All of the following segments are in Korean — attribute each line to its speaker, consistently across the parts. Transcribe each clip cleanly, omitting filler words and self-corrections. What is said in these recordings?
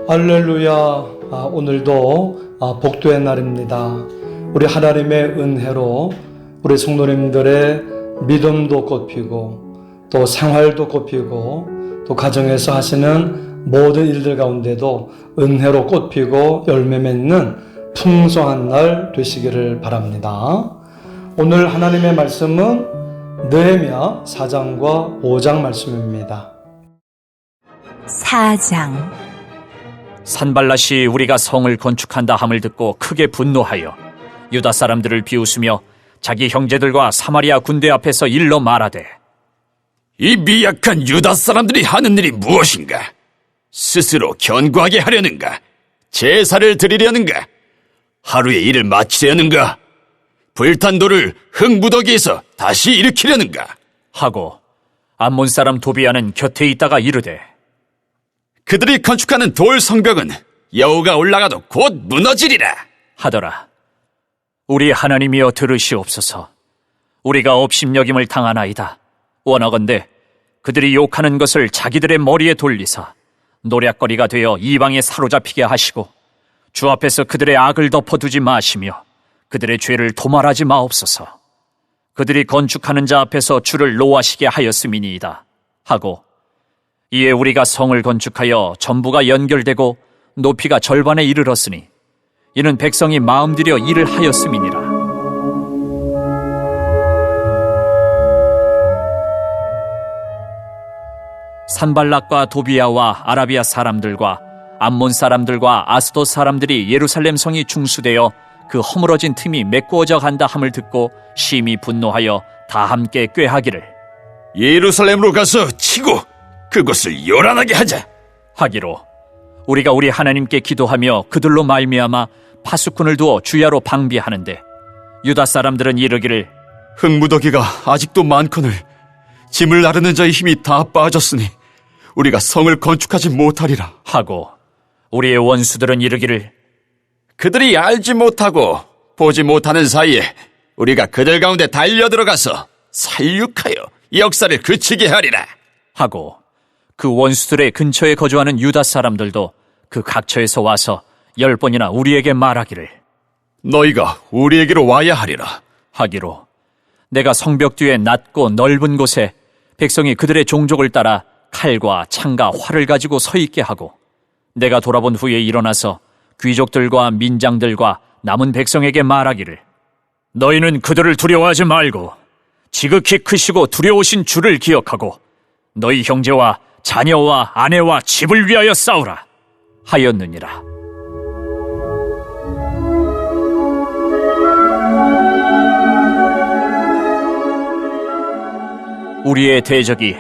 Speaker 1: 할렐루야. 오늘도 복도의 날입니다. 우리 하나님의 은혜로 우리 성도님들의 믿음도 꽃피고 또 생활도 꽃피고 또 가정에서 하시는 모든 일들 가운데도 은혜로 꽃피고 열매 맺는 풍성한 날 되시기를 바랍니다. 오늘 하나님의 말씀은 느헤미야 4장과 5장 말씀입니다.
Speaker 2: 4장.
Speaker 3: 산발랏이 우리가 성을 건축한다 함을 듣고 크게 분노하여 유다 사람들을 비웃으며 자기 형제들과 사마리아 군대 앞에서 일러 말하되,
Speaker 4: 이 미약한 유다 사람들이 하는 일이 무엇인가? 스스로 견고하게 하려는가? 제사를 드리려는가? 하루의 일을 마치려는가? 불탄 돌을 흙무더기에서 다시 일으키려는가?
Speaker 3: 하고 암몬 사람 도비야는 곁에 있다가 이르되,
Speaker 4: 그들이 건축하는 돌 성벽은 여호가 올라가도 곧 무너지리라
Speaker 3: 하더라. 우리 하나님이여 들으시옵소서. 우리가 업심여김을 당하나이다. 원하건대 그들이 욕하는 것을 자기들의 머리에 돌리사 노략거리가 되어 이방에 사로잡히게 하시고 주 앞에서 그들의 악을 덮어두지 마시며 그들의 죄를 도말하지 마옵소서. 그들이 건축하는 자 앞에서 주를 노하시게 하였음이니이다 하고, 이에 우리가 성을 건축하여 전부가 연결되고 높이가 절반에 이르렀으니 이는 백성이 마음들여 일을 하였음이니라. 산발락과 도비야와 아라비아 사람들과 암몬 사람들과 아스돗 사람들이 예루살렘 성이 중수되어 그 허물어진 틈이 메꾸어져 간다 함을 듣고 심히 분노하여 다 함께 꾀하기를,
Speaker 4: 예루살렘으로 가서 치고 그곳을 요란하게 하자
Speaker 3: 하기로, 우리가 우리 하나님께 기도하며 그들로 말미암아 파수꾼을 두어 주야로 방비하는데 유다 사람들은 이르기를,
Speaker 4: 흙무더기가 아직도 많거늘 짐을 나르는 자의 힘이 다 빠졌으니 우리가 성을 건축하지 못하리라
Speaker 3: 하고, 우리의 원수들은 이르기를,
Speaker 4: 그들이 알지 못하고 보지 못하는 사이에 우리가 그들 가운데 달려들어가서 살육하여 역사를 그치게 하리라
Speaker 3: 하고, 그 원수들의 근처에 거주하는 유다 사람들도 그 각처에서 와서 10번이나 우리에게 말하기를,
Speaker 4: 너희가 우리에게로 와야 하리라
Speaker 3: 하기로, 내가 성벽 뒤에 낮고 넓은 곳에 백성이 그들의 종족을 따라 칼과 창과 활을 가지고 서 있게 하고, 내가 돌아본 후에 일어나서 귀족들과 민장들과 남은 백성에게 말하기를, 너희는 그들을 두려워하지 말고 지극히 크시고 두려우신 주를 기억하고 너희 형제와 자녀와 아내와 집을 위하여 싸우라 하였느니라. 우리의 대적이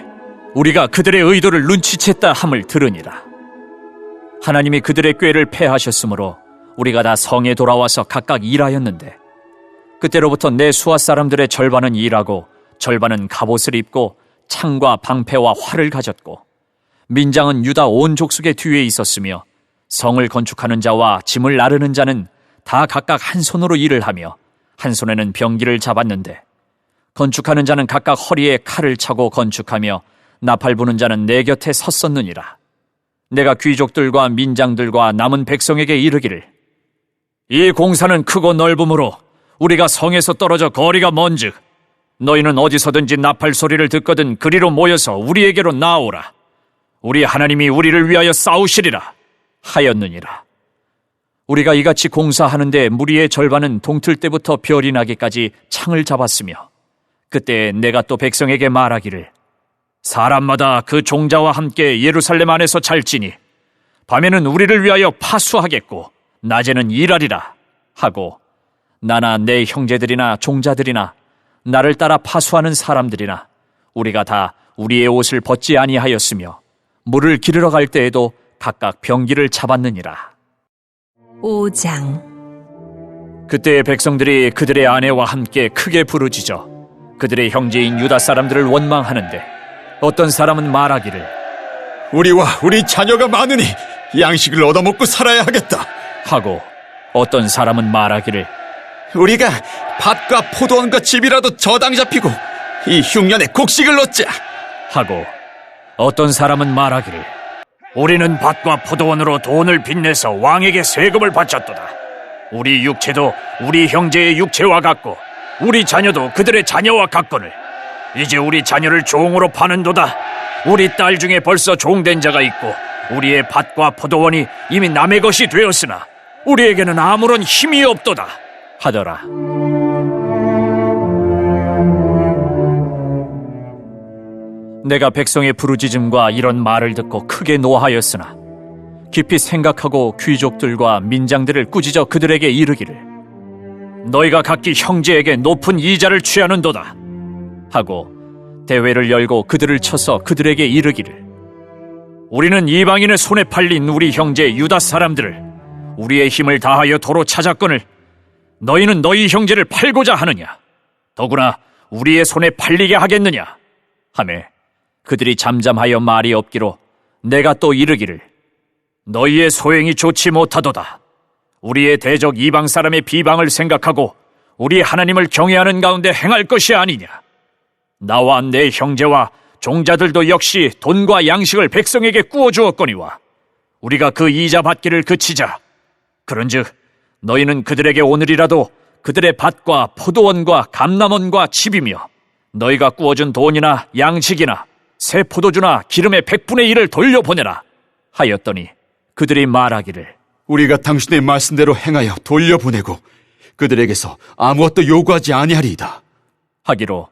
Speaker 3: 우리가 그들의 의도를 눈치챘다 함을 들으니라. 하나님이 그들의 꾀를 패하셨으므로 우리가 다 성에 돌아와서 각각 일하였는데, 그때로부터 내 수하 사람들의 절반은 일하고 절반은 갑옷을 입고 창과 방패와 활을 가졌고, 민장은 유다 온 족속의 뒤에 있었으며 성을 건축하는 자와 짐을 나르는 자는 다 각각 한 손으로 일을 하며 한 손에는 병기를 잡았는데, 건축하는 자는 각각 허리에 칼을 차고 건축하며 나팔 부는 자는 내 곁에 섰었느니라. 내가 귀족들과 민장들과 남은 백성에게 이르기를, 이 공사는 크고 넓음으로 우리가 성에서 떨어져 거리가 먼즉 너희는 어디서든지 나팔 소리를 듣거든 그리로 모여서 우리에게로 나오라. 우리 하나님이 우리를 위하여 싸우시리라 하였느니라. 우리가 이같이 공사하는데 무리의 절반은 동틀 때부터 별이 나기까지 창을 잡았으며, 그때 내가 또 백성에게 말하기를, 사람마다 그 종자와 함께 예루살렘 안에서 잘지니 밤에는 우리를 위하여 파수하겠고 낮에는 일하리라 하고, 나나 내 형제들이나 종자들이나 나를 따라 파수하는 사람들이나 우리가 다 우리의 옷을 벗지 아니하였으며 물을 기르러 갈 때에도 각각 병기를 잡았느니라.
Speaker 2: 5장.
Speaker 3: 그때의 백성들이 그들의 아내와 함께 크게 부르짖어 그들의 형제인 유다 사람들을 원망하는데, 어떤 사람은 말하기를,
Speaker 4: 우리와 우리 자녀가 많으니 양식을 얻어먹고 살아야 하겠다
Speaker 3: 하고, 어떤 사람은 말하기를,
Speaker 4: 우리가 밭과 포도원과 집이라도 저당 잡히고 이 흉년에 곡식을 얻자
Speaker 3: 하고, 어떤 사람은 말하기를, 우리는 밭과 포도원으로 돈을 빚내서 왕에게 세금을 바쳤도다. 우리 육체도 우리 형제의 육체와 같고 우리 자녀도 그들의 자녀와 같거늘 이제 우리 자녀를 종으로 파는도다. 우리 딸 중에 벌써 종된 자가 있고 우리의 밭과 포도원이 이미 남의 것이 되었으나 우리에게는 아무런 힘이 없도다 하더라. 내가 백성의 부르짖음과 이런 말을 듣고 크게 노하였으나 깊이 생각하고 귀족들과 민장들을 꾸짖어 그들에게 이르기를 너희가 각기 형제에게 높은 이자를 취하는도다 하고 대회를 열고 그들을 쳐서 그들에게 이르기를 우리는 이방인의 손에 팔린 우리 형제 유다 사람들을 우리의 힘을 다하여 도로 찾았거늘 너희는 너희 형제를 팔고자 하느냐 더구나 우리의 손에 팔리게 하겠느냐 하매 그들이 잠잠하여 말이 없기로 내가 또 이르기를 너희의 소행이 좋지 못하도다. 우리의 대적 이방 사람의 비방을 생각하고 우리 하나님을 경외하는 가운데 행할 것이 아니냐. 나와 내 형제와 종자들도 역시 돈과 양식을 백성에게 구워주었거니와 우리가 그 이자 받기를 그치자. 그런즉 너희는 그들에게 오늘이라도 그들의 밭과 포도원과 감람원과 집이며 너희가 구워준 돈이나 양식이나 새 포도주나 기름의 100분의 1을 돌려보내라 하였더니 그들이 말하기를
Speaker 4: 우리가 당신의 말씀대로 행하여 돌려보내고 그들에게서 아무것도 요구하지 아니하리이다
Speaker 3: 하기로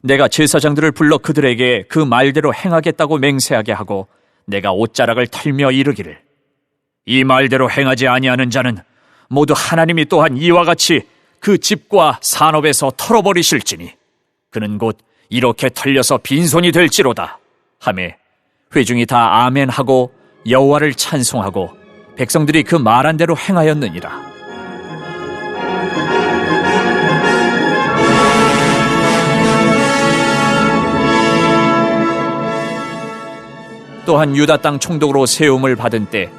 Speaker 3: 내가 제사장들을 불러 그들에게 그 말대로 행하겠다고 맹세하게 하고 내가 옷자락을 털며 이르기를 이 말대로 행하지 아니하는 자는 모두 하나님이 또한 이와 같이 그 집과 산업에서 털어버리실지니 그는 곧 이렇게 털려서 빈손이 될지로다 하매 회중이 다 아멘하고 여호와를 찬송하고 백성들이 그 말한 대로 행하였느니라. 또한 유다 땅 총독으로 세움을 받은 때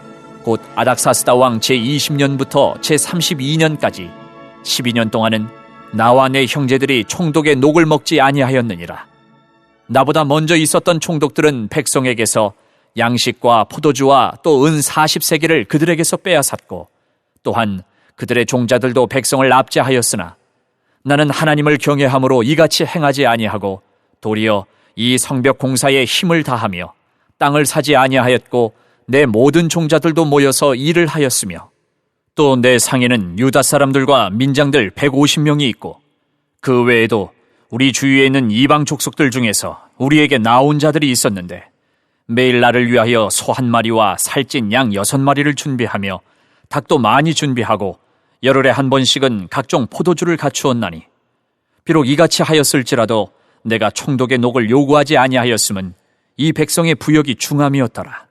Speaker 3: 곧 아닥사스다 왕 제20년부터 제32년까지 12년 동안은 나와 내 형제들이 총독의 녹을 먹지 아니하였느니라. 나보다 먼저 있었던 총독들은 백성에게서 양식과 포도주와 또 은 40세겔을 그들에게서 빼앗았고 또한 그들의 종자들도 백성을 납제하였으나 나는 하나님을 경외함으로 이같이 행하지 아니하고 도리어 이 성벽 공사에 힘을 다하며 땅을 사지 아니하였고 내 모든 종자들도 모여서 일을 하였으며 또 내 상에는 유다 사람들과 민장들 150명이 있고 그 외에도 우리 주위에 있는 이방 족속들 중에서 우리에게 나온 자들이 있었는데 매일 나를 위하여 소 1마리와 살찐 양 6마리를 준비하며 닭도 많이 준비하고 열흘에 한 번씩은 각종 포도주를 갖추었나니 비록 이같이 하였을지라도 내가 총독의 녹을 요구하지 아니하였음은 이 백성의 부역이 중함이었더라.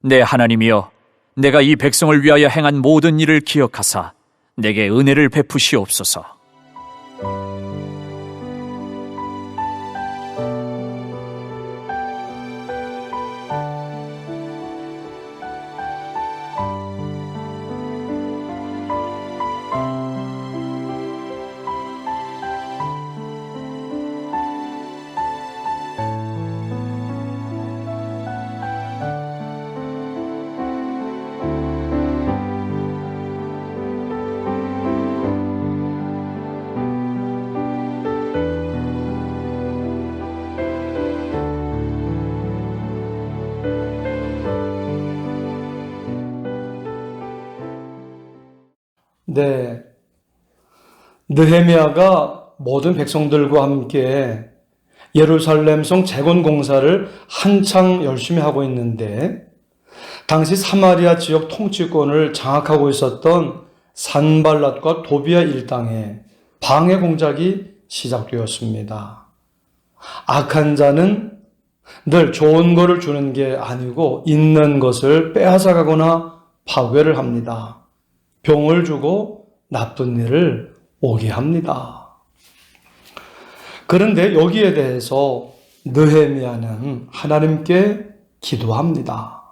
Speaker 3: 내 하나님이여 내가 이 백성을 위하여 행한 모든 일을 기억하사 내게 은혜를 베푸시옵소서.
Speaker 1: 네, 느헤미야가 모든 백성들과 함께 예루살렘성 재건 공사를 한창 열심히 하고 있는데 당시 사마리아 지역 통치권을 장악하고 있었던 산발랏과 도비아 일당에 방해 공작이 시작되었습니다. 악한 자는 늘 좋은 것을 주는 게 아니고 있는 것을 빼앗아가거나 파괴를 합니다. 병을 주고 나쁜 일을 오게 합니다. 그런데 여기에 대해서 느헤미야는 하나님께 기도합니다.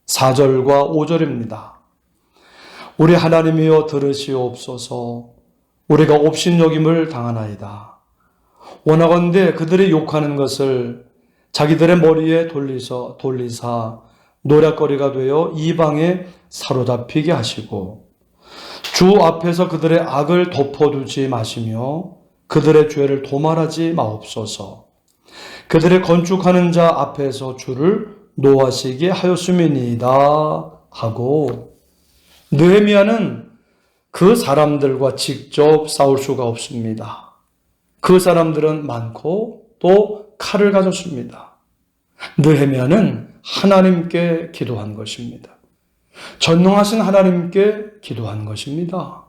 Speaker 1: 4절과 5절입니다. 우리 하나님이여 들으시옵소서. 우리가 업신여김을 당하나이다. 원하건대 그들이 욕하는 것을 자기들의 머리에 돌리사 노략거리가 되어 이방에 사로잡히게 하시고 주 앞에서 그들의 악을 덮어두지 마시며 그들의 죄를 도말하지 마옵소서. 그들의 건축하는 자 앞에서 주를 노하시게 하였음이니이다 하고, 느헤미야는 그 사람들과 직접 싸울 수가 없습니다. 그 사람들은 많고 또 칼을 가졌습니다. 느헤미야는 하나님께 기도한 것입니다. 전능하신 하나님께 기도한 것입니다.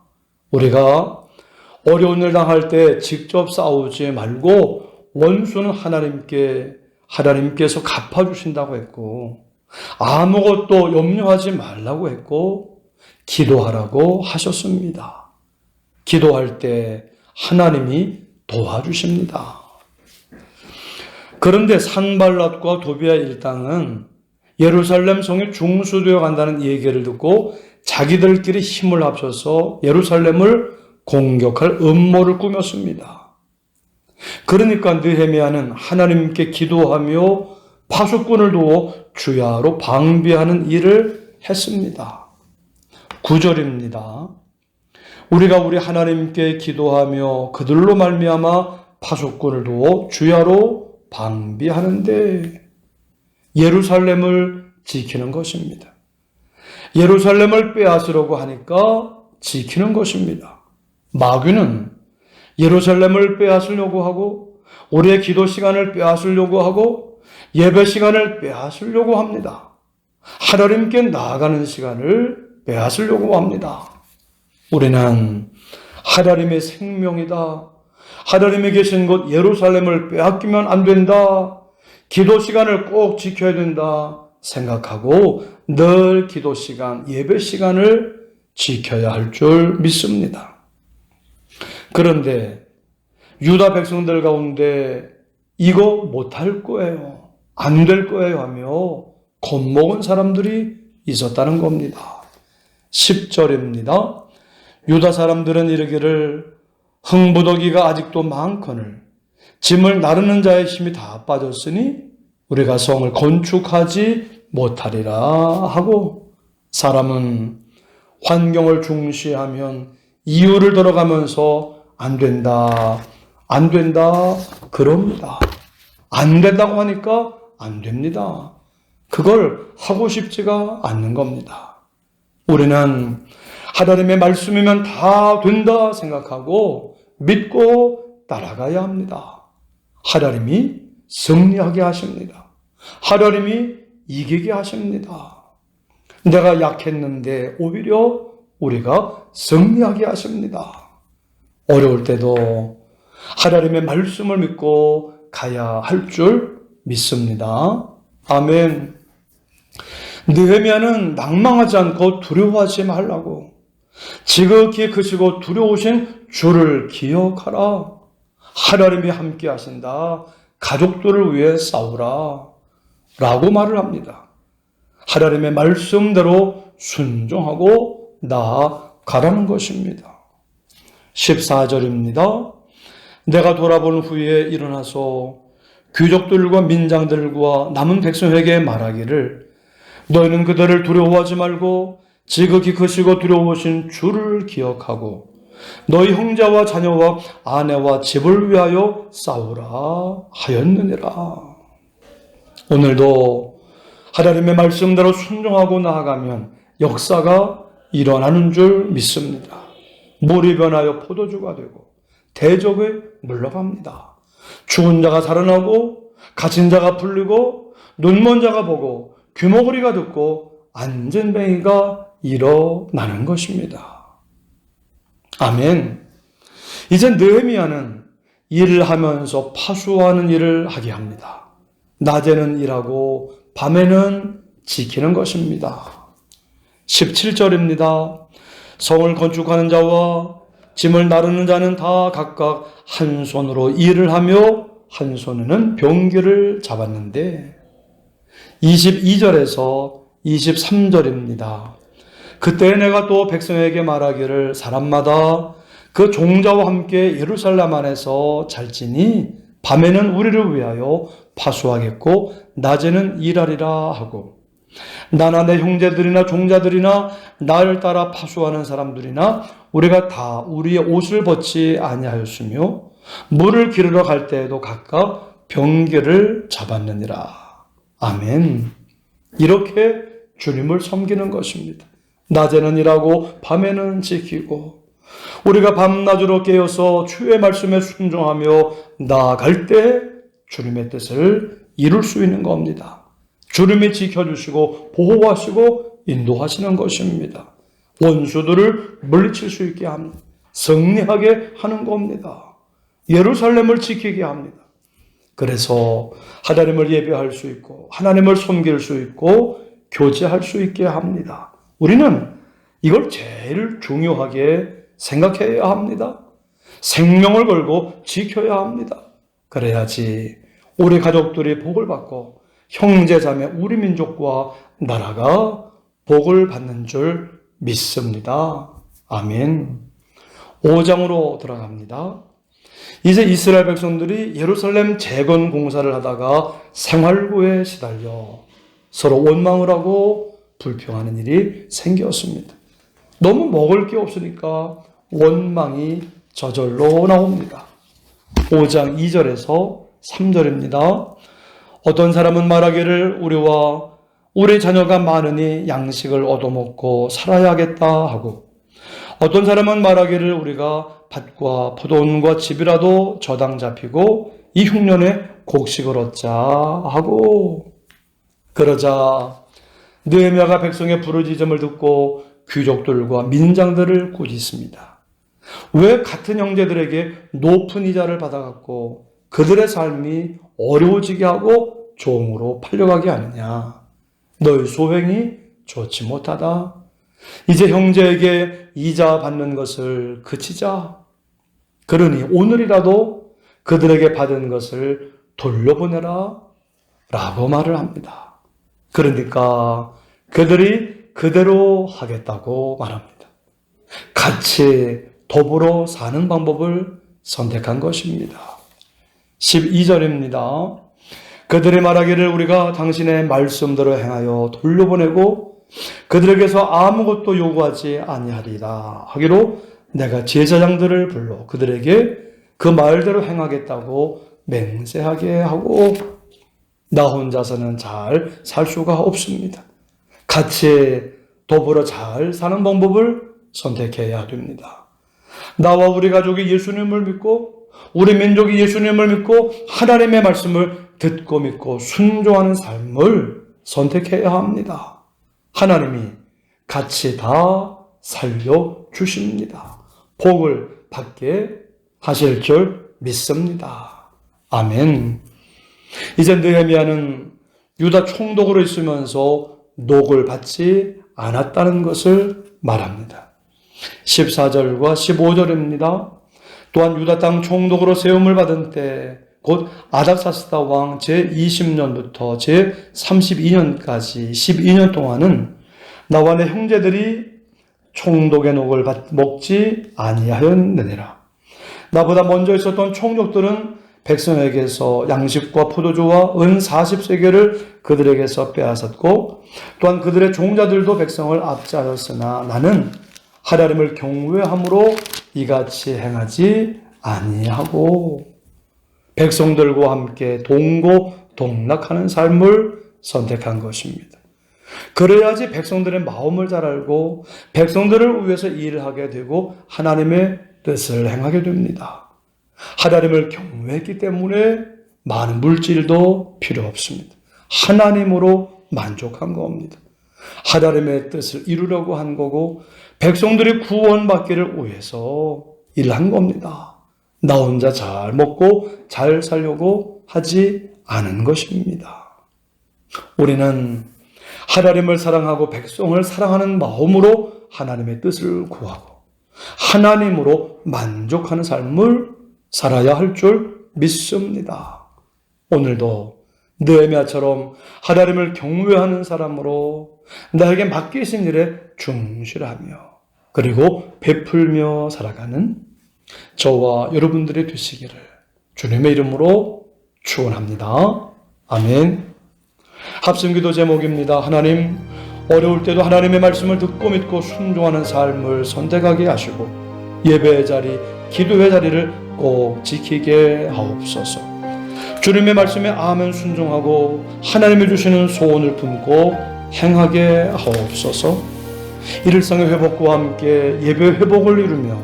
Speaker 1: 우리가 어려운 일 당할 때 직접 싸우지 말고 원수는 하나님께서 갚아주신다고 했고, 아무것도 염려하지 말라고 했고, 기도하라고 하셨습니다. 기도할 때 하나님이 도와주십니다. 그런데 산발랏과 도비아 일당은 예루살렘 성이 중수되어 간다는 얘기를 듣고 자기들끼리 힘을 합쳐서 예루살렘을 공격할 음모를 꾸몄습니다. 그러니까 느헤미야는 하나님께 기도하며 파수꾼을 두어 주야로 방비하는 일을 했습니다. 9절입니다. 우리가 우리 하나님께 기도하며 그들로 말미암아 파수꾼을 두어 주야로 방비하는데 예루살렘을 지키는 것입니다. 예루살렘을 빼앗으려고 하니까 지키는 것입니다. 마귀는 예루살렘을 빼앗으려고 하고 우리의 기도 시간을 빼앗으려고 하고 예배 시간을 빼앗으려고 합니다. 하나님께 나아가는 시간을 빼앗으려고 합니다. 우리는 하나님의 생명이다. 하나님이 계신 곳 예루살렘을 빼앗기면 안 된다. 기도 시간을 꼭 지켜야 된다 생각하고 늘 기도 시간, 예배 시간을 지켜야 할 줄 믿습니다. 그런데 유다 백성들 가운데 이거 못할 거예요, 안 될 거예요 하며 겁먹은 사람들이 있었다는 겁니다. 10절입니다. 유다 사람들은 이르기를 흥부더기가 아직도 많거늘 짐을 나르는 자의 힘이 다 빠졌으니 우리가 성을 건축하지 못하리라 하고, 사람은 환경을 중시하면 이유를 들어가면서 안 된다 그럽니다. 안 된다고 하니까 안 됩니다. 그걸 하고 싶지가 않는 겁니다. 우리는 하나님의 말씀이면 다 된다 생각하고 믿고 따라가야 합니다. 하나님이 승리하게 하십니다. 하나님이 이기게 하십니다. 내가 약했는데 오히려 우리가 승리하게 하십니다. 어려울 때도 하나님의 말씀을 믿고 가야 할 줄 믿습니다. 아멘. 느헤미야는 낭망하지 않고 두려워하지 말라고, 지극히 크시고 두려우신 주를 기억하라. 하나님이 함께 하신다. 가족들을 위해 싸우라 라고 말을 합니다. 하나님의 말씀대로 순종하고 나아가라는 것입니다. 14절입니다. 내가 돌아본 후에 일어나서 귀족들과 민장들과 남은 백성에게 말하기를 너희는 그들을 두려워하지 말고 지극히 크시고 두려우신 주를 기억하고 너희 형제와 자녀와 아내와 집을 위하여 싸우라 하였느니라. 오늘도 하나님의 말씀대로 순종하고 나아가면 역사가 일어나는 줄 믿습니다. 물이 변하여 포도주가 되고 대적이 물러갑니다. 죽은 자가 살아나고 갇힌 자가 풀리고 눈먼 자가 보고 귀머거리가 듣고 안전뱅이가 일어나는 것입니다. 아멘. 이제 느헤미야는 일을 하면서 파수하는 일을 하게 합니다. 낮에는 일하고 밤에는 지키는 것입니다. 17절입니다. 성을 건축하는 자와 짐을 나르는 자는 다 각각 한 손으로 일을 하며 한 손에는 병기를 잡았는데 22절에서 23절입니다. 그때 내가 또 백성에게 말하기를 사람마다 그 종자와 함께 예루살렘 안에서 잘지니 밤에는 우리를 위하여 파수하겠고 낮에는 일하리라 하고 나나 내 형제들이나 종자들이나 나를 따라 파수하는 사람들이나 우리가 다 우리의 옷을 벗지 아니하였으며 물을 기르러 갈 때에도 각각 병기를 잡았느니라. 아멘. 이렇게 주님을 섬기는 것입니다. 낮에는 일하고 밤에는 지키고 우리가 밤낮으로 깨어서 주의 말씀에 순종하며 나아갈 때 주님의 뜻을 이룰 수 있는 겁니다. 주님이 지켜주시고 보호하시고 인도하시는 것입니다. 원수들을 물리칠 수 있게 합니다. 승리하게 하는 겁니다. 예루살렘을 지키게 합니다. 그래서 하나님을 예배할 수 있고 하나님을 섬길 수 있고 교제할 수 있게 합니다. 우리는 이걸 제일 중요하게 생각해야 합니다. 생명을 걸고 지켜야 합니다. 그래야지 우리 가족들이 복을 받고 형제자매 우리 민족과 나라가 복을 받는 줄 믿습니다. 아멘. 5장으로 들어갑니다. 이제 이스라엘 백성들이 예루살렘 재건 공사를 하다가 생활고에 시달려 서로 원망을 하고 불평하는 일이 생겼습니다. 너무 먹을 게 없으니까 원망이 저절로 나옵니다. 5장 2절에서 3절입니다. 어떤 사람은 말하기를 우리와 우리 자녀가 많으니 양식을 얻어먹고 살아야겠다 하고 어떤 사람은 말하기를 우리가 밭과 포도원과 집이라도 저당 잡히고 이 흉년에 곡식을 얻자 하고 그러자 느헤미야가 백성의 부르짖음을 듣고 귀족들과 민장들을 꾸짖습니다. 왜 같은 형제들에게 높은 이자를 받아갖고 그들의 삶이 어려워지게 하고 종으로 팔려가게 하느냐. 너희 소행이 좋지 못하다. 이제 형제에게 이자 받는 것을 그치자. 그러니 오늘이라도 그들에게 받은 것을 돌려보내라 라고 말을 합니다. 그러니까 그들이 그대로 하겠다고 말합니다. 같이 더불어 사는 방법을 선택한 것입니다. 12절입니다. 그들이 말하기를 우리가 당신의 말씀대로 행하여 돌려보내고 그들에게서 아무것도 요구하지 아니하리라 하기로 내가 제사장들을 불러 그들에게 그 말대로 행하겠다고 맹세하게 하고 나 혼자서는 잘 살 수가 없습니다. 같이 더불어 잘 사는 방법을 선택해야 됩니다. 나와 우리 가족이 예수님을 믿고 우리 민족이 예수님을 믿고 하나님의 말씀을 듣고 믿고 순종하는 삶을 선택해야 합니다. 하나님이 같이 다 살려주십니다. 복을 받게 하실 줄 믿습니다. 아멘. 이제 느헤미야는 유다 총독으로 있으면서 녹을 받지 않았다는 것을 말합니다. 14절과 15절입니다. 또한 유다 땅 총독으로 세움을 받은 때 곧 아닥사스다 왕 제20년부터 제32년까지 12년 동안은 나와 내 형제들이 총독의 녹을 먹지 아니하였느니라. 나보다 먼저 있었던 총독들은 백성에게서 양식과 포도주와 은 40세겔을 그들에게서 빼앗았고 또한 그들의 종자들도 백성을 압제하였으나 나는 하나님을 경외함으로 이같이 행하지 아니하고 백성들과 함께 동고동락하는 삶을 선택한 것입니다. 그래야지 백성들의 마음을 잘 알고 백성들을 위해서 일을 하게 되고 하나님의 뜻을 행하게 됩니다. 하나님을 경외했기 때문에 많은 물질도 필요 없습니다. 하나님으로 만족한 겁니다. 하나님의 뜻을 이루려고 한 거고 백성들이 구원받기를 위해서 일한 겁니다. 나 혼자 잘 먹고 잘 살려고 하지 않은 것입니다. 우리는 하나님을 사랑하고 백성을 사랑하는 마음으로 하나님의 뜻을 구하고 하나님으로 만족하는 삶을 살아야 할 줄 믿습니다. 오늘도 느헤미야처럼 하나님을 경외하는 사람으로 나에게 맡기신 일에 충실하며 그리고 베풀며 살아가는 저와 여러분들이 되시기를 주님의 이름으로 축원합니다. 아멘. 합심기도 제목입니다. 하나님, 어려울 때도 하나님의 말씀을 듣고 믿고 순종하는 삶을 선택하게 하시고 예배의 자리, 기도의 자리를 꼭 지키게 하옵소서. 주님의 말씀에 아멘 순종하고 하나님이 주시는 소원을 품고 행하게 하옵소서. 일상의 회복과 함께 예배의 회복을 이루며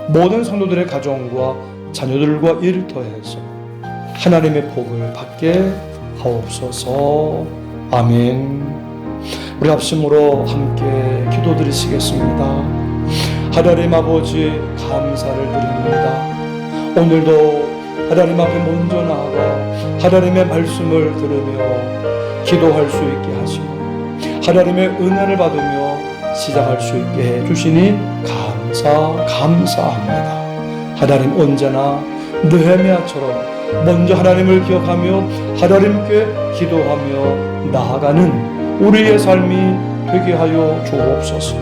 Speaker 1: 모든 성도들의 가정과 자녀들과 일터에서 하나님의 복을 받게 하옵소서. 아멘. 우리 합심으로 함께 기도드리시겠습니다. 하나님 아버지, 감사를 드립니다. 오늘도 하나님 앞에 먼저 나아가 하나님의 말씀을 들으며 기도할 수 있게 하시고 하나님의 은혜를 받으며 시작할 수 있게 해주시니 감사합니다. 하나님, 언제나 느헤미야처럼 먼저 하나님을 기억하며 하나님께 기도하며 나아가는 우리의 삶이 되게 하여 주옵소서.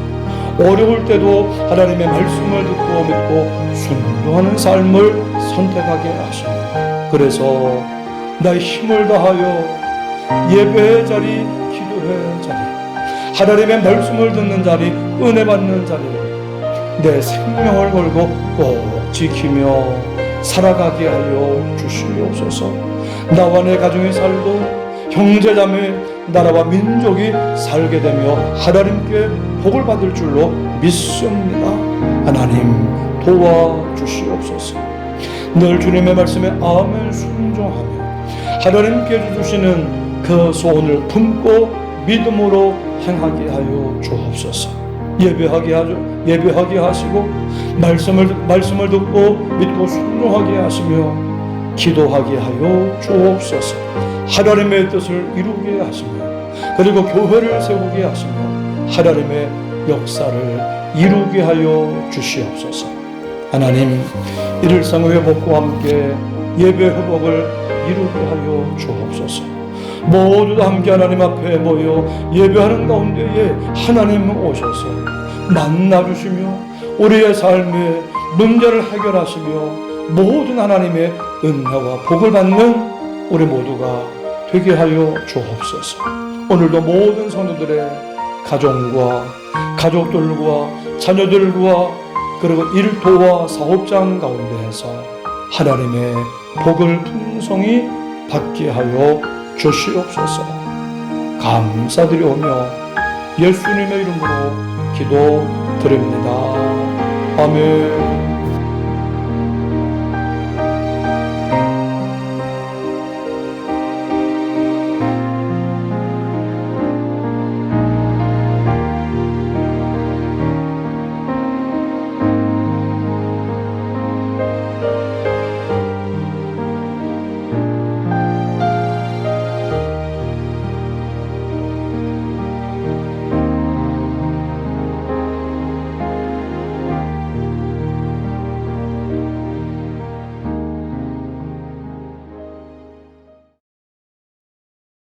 Speaker 1: 어려울 때도 하나님의 말씀을 듣고 믿고 순종하는 삶을 선택하게 하시고, 그래서 나의 힘을 다하여 예배의 자리, 기도의 자리, 하나님의 말씀을 듣는 자리, 은혜 받는 자리를 내 생명을 걸고 꼭 지키며 살아가게 하여 주시옵소서. 나와 내 가정이 살고 형제자매, 나라와 민족이 살게 되며 하나님께 복을 받을 줄로 믿습니다. 하나님, 도와주시옵소서. 늘 주님의 말씀에 아멘 순종하며 하나님께 주시는 그 소원을 품고 믿음으로 행하게 하여 주옵소서. 예배하게 하시고 말씀을 듣고 믿고 순종하게 하시며 기도하게 하여 주옵소서. 하나님의 뜻을 이루게 하시며 그리고 교회를 세우게 하시며 하나님의 역사를 이루게 하여 주시옵소서. 하나님, 일상의 회복과 함께 예배 회복을 이루게 하여 주옵소서. 모두 다 함께 하나님 앞에 모여 예배하는 가운데에 하나님 오셔서 만나주시며 우리의 삶의 문제를 해결하시며 모든 하나님의 은혜와 복을 받는 우리 모두가 되게 하여 주옵소서. 오늘도 모든 성도들의 가정과 가족들과 자녀들과 그리고 일터와 사업장 가운데에서 하나님의 복을 풍성히 받게 하여 주시옵소서. 감사드리오며 예수님의 이름으로 기도드립니다. 아멘.